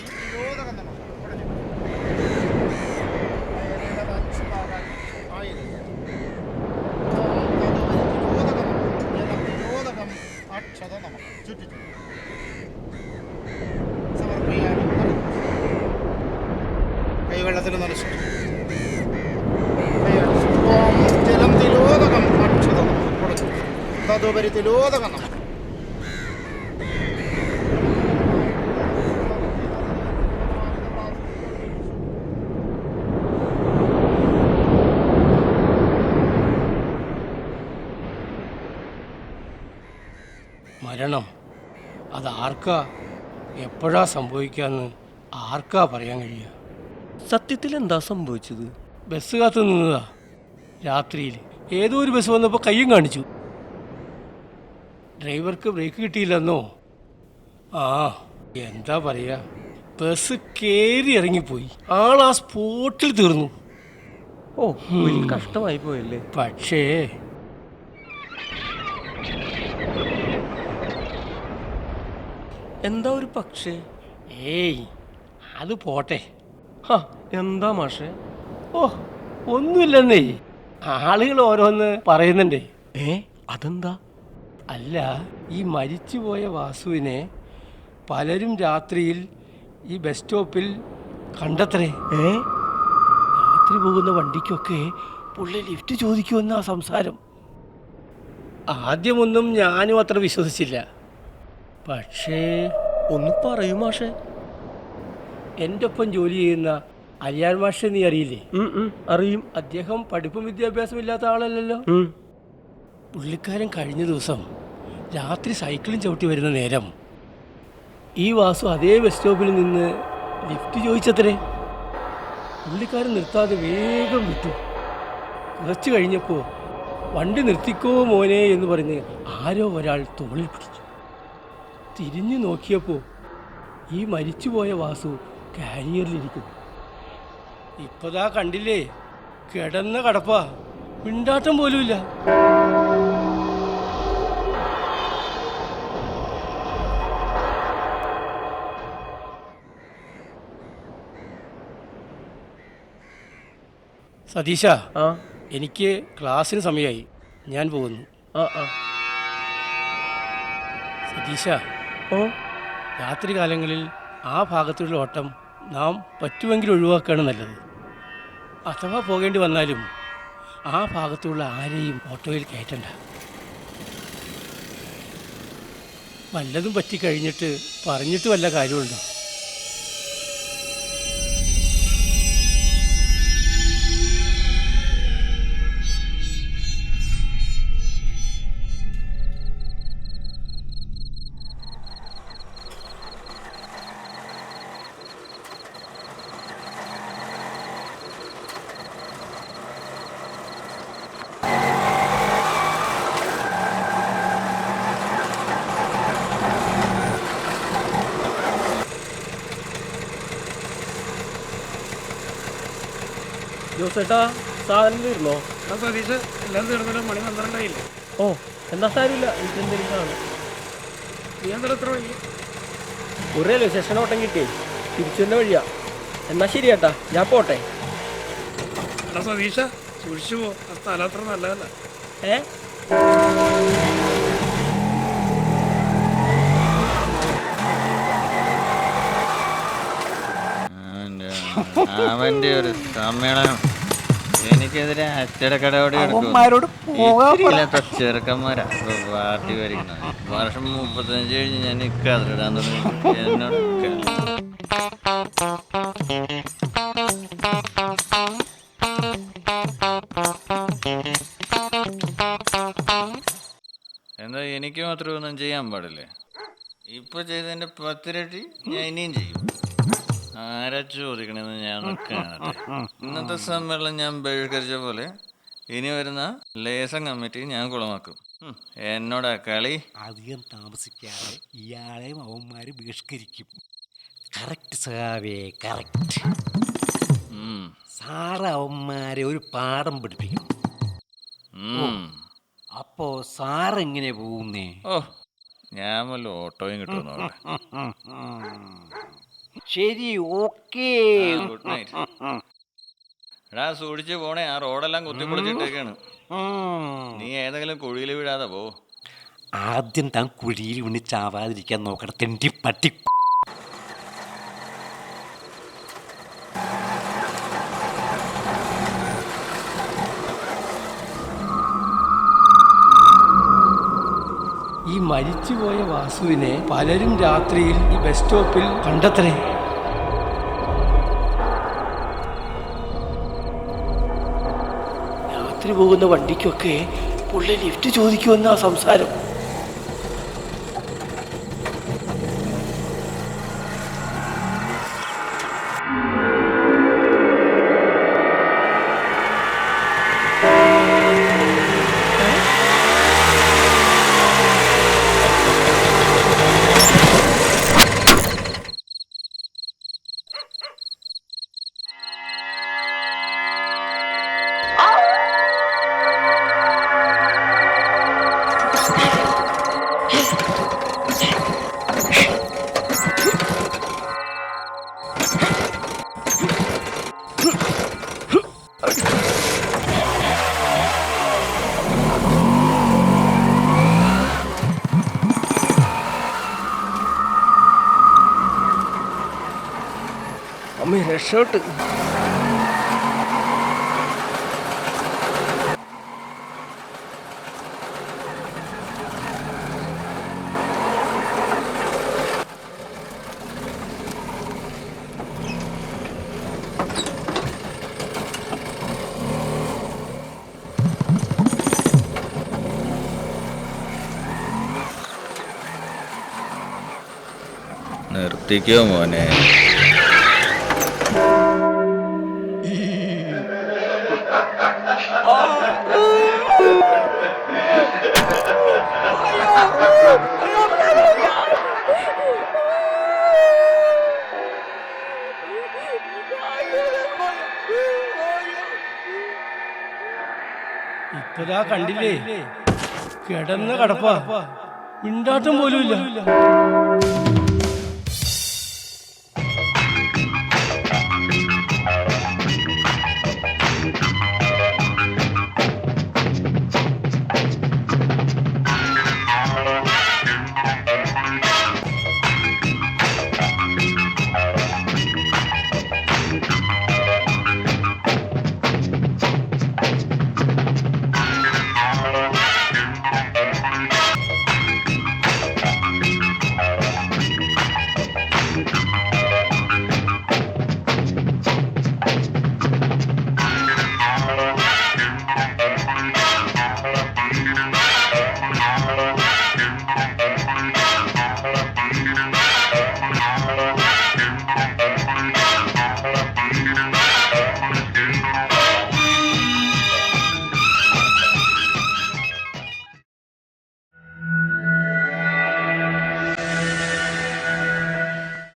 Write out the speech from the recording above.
ഈ തിരോധകം നമുക്ക് ഉടനെ ഇലയുടെ അഞ്ച് ഭാഗമാക്കി ആയിരുന്നു തിരോധകം തിരോധകം അക്ഷത നമുക്ക് ചുറ്റിച്ചു സമർപ്പിക്കാനും കൈവെള്ളത്തിൽ നനച്ചു ജലം തിലോദകം അക്ഷത നമുക്ക് കൊടുത്തു തതുപരി തിലോദകം നമുക്ക് മരണം അതാർക്കാ എപ്പോഴാ സംഭവിക്കാന്ന് ആർക്കാ പറയാൻ കഴിയുക? സത്യത്തിൽ എന്താ സംഭവിച്ചത്? ബസ് കാത്തു നിന്നതാ. രാത്രിയിൽ ഏതോ ഒരു ബസ് വന്നപ്പോൾ കയ്യും കാണിച്ചു. ഡ്രൈവർക്ക് ബ്രേക്ക് കിട്ടിയില്ലെന്നോ? ആ എന്താ പറയുക, ബസ് കയറി ഇറങ്ങിപ്പോയി. ആൾ ആ സ്പോട്ടിൽ തീർന്നു. ഓ, വലിയ കഷ്ടമായി പോയല്ലേ. പക്ഷേ എന്താ ഒരു പക്ഷേ? ഏയ് അത് പോട്ടെ. എന്താ മാഷേ? ഓ ഒന്നുമില്ലെന്നേ, ആളുകൾ ഓരോന്ന് പറയുന്നുണ്ടേ. അതെന്താ? അല്ല, ഈ മരിച്ചുപോയ വാസുവിനെ പലരും രാത്രിയിൽ ഈ ബസ് സ്റ്റോപ്പിൽ കണ്ടത്രേ. രാത്രി പോകുന്ന വണ്ടിക്കൊക്കെ പുള്ളി ലിഫ്റ്റ് ചോദിക്കുമെന്നാ സംസാരം. ആദ്യമൊന്നും ഞാനും അത്ര വിശ്വസിച്ചില്ല. പക്ഷേ ഒന്ന് പറയൂ മാഷേ. എൻ്റെ ഒപ്പം ജോലി ചെയ്യുന്ന അലിയാർ മാഷെ നീ അറിയില്ലേ? അറിയും. അദ്ദേഹം പഠിപ്പും വിദ്യാഭ്യാസം ഇല്ലാത്ത ആളല്ലല്ലോ. പുള്ളിക്കാരൻ കഴിഞ്ഞ ദിവസം രാത്രി സൈക്കിളും ചവിട്ടി വരുന്ന നേരം ഈ വാസു അതേ ബസ് സ്റ്റോപ്പിൽ നിന്ന് ലിഫ്റ്റ് ചോദിച്ചത്രേ. പുള്ളിക്കാരൻ നിർത്താതെ വേഗം വിട്ടു. കുറച്ച് കഴിഞ്ഞപ്പോൾ വണ്ടി നിർത്തിക്കോ മോനെ എന്ന് പറഞ്ഞ് ആരോ ഒരാൾ തോളിൽ പിടിച്ചു. തിരിഞ്ഞു നോക്കിയപ്പോൾ ഈ മരിച്ചുപോയ വാസു കാരിയറിലിരിക്കുന്നു. ഇപ്പതാ കണ്ടില്ലേ, കിടന്ന കടപ്പാ, മിണ്ടാട്ടം പോലുമില്ല. സതീശ, എനിക്ക് ക്ലാസ്സിന് സമയമായി, ഞാൻ പോകുന്നു. സതീശ, രാത്രി കാലങ്ങളിൽ ആ ഭാഗത്തുള്ള ഓട്ടം നാം പറ്റുമെങ്കിൽ ഒഴിവാക്കുകയാണ് നല്ലത്. അഥവാ പോകേണ്ടി വന്നാലും ആ ഭാഗത്തുള്ള ആരെയും ഓട്ടോയിൽ കയറ്റണ്ട. വല്ലതും പറ്റിക്കഴിഞ്ഞിട്ട് പറഞ്ഞിട്ട് വല്ല കാര്യമുണ്ടോ? ജോസേട്ടാ, സാധനം തീർന്നോ? സതീഷ്, എല്ലാം തീർന്നല്ലോ. മണി 12 ഓ, എന്നാ സാരമില്ല, വീട്ടിലെന്തെങ്കിലും കാണും. നീ എന്താ എത്ര വഴി? ഒരു റെയിൽവേ സ്റ്റേഷൻ ഓട്ടം കിട്ടിയേ, തിരിച്ചു തന്നെ വഴിയാ. എന്നാ ശരിയേട്ടാ, ഞാൻ പോട്ടെ. എടാ സതീഷ, സൂക്ഷിച്ചു പോ, ആ സ്ഥലം അത്ര നല്ലതല്ല. അവന്റെ ഒരു സമ്മേളനം എനിക്കെതിരെ അച്ചടക്കടയോടെ ചെറുക്കന്മാരാ പാർട്ടി ഭരിക്കുന്നത്. വർഷം 35 കഴിഞ്ഞ് ഞാൻ കതിരിടാൻ തുടങ്ങി. എന്നോട് എന്താ എനിക്ക് മാത്രം ഒന്നും ചെയ്യാൻ പാടില്ലേ? ഇപ്പൊ ചെയ്തതിന്റെ 10 ഇരട്ടി ഞാൻ ഇനിയും ചെയ്യും. ആരാ ചോദിക്കണെന്ന് ഞാൻ കാണട്ടെ. ഇന്നത്തെ സമ്മേളനം ഞാൻ ബഹിഷ്കരിച്ച പോലെ ഇനി വരുന്ന ലേസം കമ്മിറ്റി ഞാൻ കുളമാക്കും. എന്നോടാ കളി. അധികം താമസിക്കാതെ ഇയാളെയും അവന്മാര് ബഹിഷ്കരിക്കും. കറക്റ്റ് സഹാവേ, കറക്റ്റ്. സാറ് അവന്മാരെ ഒരു പാഠം പഠിപ്പിക്കും. അപ്പോ സാറെങ്ങനെ പോകുന്നേ? ഓ, ഞാൻ വല്ല ഓട്ടോയും കിട്ടുന്നു. ശരി, ഓക്കേ. Good night. എടാ സൂക്ഷിച്ച് പോണേ, ആ റോഡെല്ലാം കുത്തിപ്പൊളിച്ചിട്ടേക്കാണ്. നീ ഏതെങ്കിലും കുഴിയിൽ വീഴാതെ പോ. ആദ്യം താൻ കുഴിയിൽ വീണ് ചാവാതിരിക്കാൻ നോക്കണം, തെണ്ടി പട്ടി. ഈ മരിച്ചുപോയ വാസുവിനെ പലരും രാത്രിയിൽ ഈ ബസ് സ്റ്റോപ്പിൽ കണ്ടെത്തണേ. രാത്രി പോകുന്ന വണ്ടിക്കൊക്കെ പുള്ളി ലിഫ്റ്റ് ചോദിക്കുമെന്നാ സംസാരം. അമ്മ രക്ഷോട്ട്. നിർത്തിക്കോ മോനെ. ഇപ്പതാ കണ്ടില്ലേ, കിടന്ന കടപ്പാ, മിണ്ടാട്ടം പോലും ഇല്ല.